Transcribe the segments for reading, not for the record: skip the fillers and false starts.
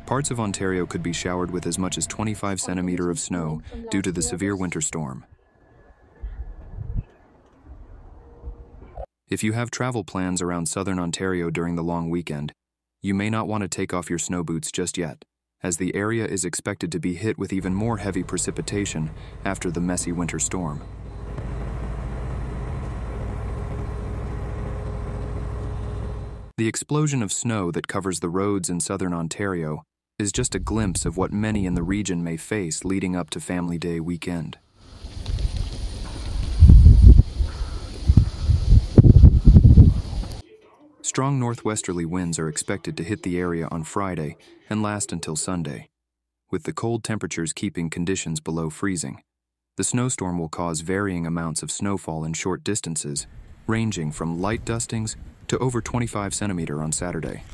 Parts of Ontario could be showered with as much as 25 centimeters of snow due to the severe winter storm. If you have travel plans around southern Ontario during the long weekend, you may not want to take off your snow boots just yet, as the area is expected to be hit with even more heavy precipitation after the messy winter storm. The explosion of snow that covers the roads in southern Ontario is just a glimpse of what many in the region may face leading up to Family Day weekend. Strong northwesterly winds are expected to hit the area on Friday and last until Sunday, with the cold temperatures keeping conditions below freezing. The snowstorm will cause varying amounts of snowfall in short distances, ranging from light dustings to over 25 centimeters on Saturday.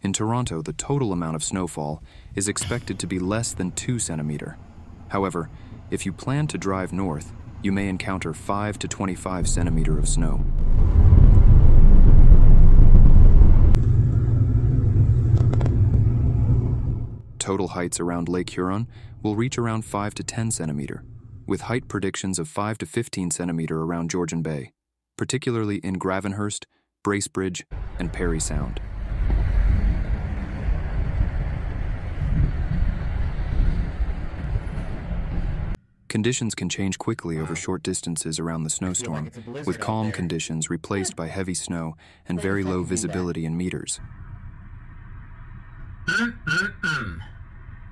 In Toronto, the total amount of snowfall is expected to be less than 2 centimeters. However, if you plan to drive north, you may encounter 5 to 25 centimeters of snow. Total heights around Lake Huron will reach around 5 to 10 centimeters, with height predictions of 5 to 15 centimeters around Georgian Bay, particularly in Gravenhurst, Bracebridge, and Parry Sound. Conditions can change quickly over short distances around the snowstorm, with calm conditions replaced by heavy snow and very low visibility in meters.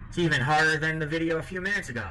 It's even harder than the video a few minutes ago.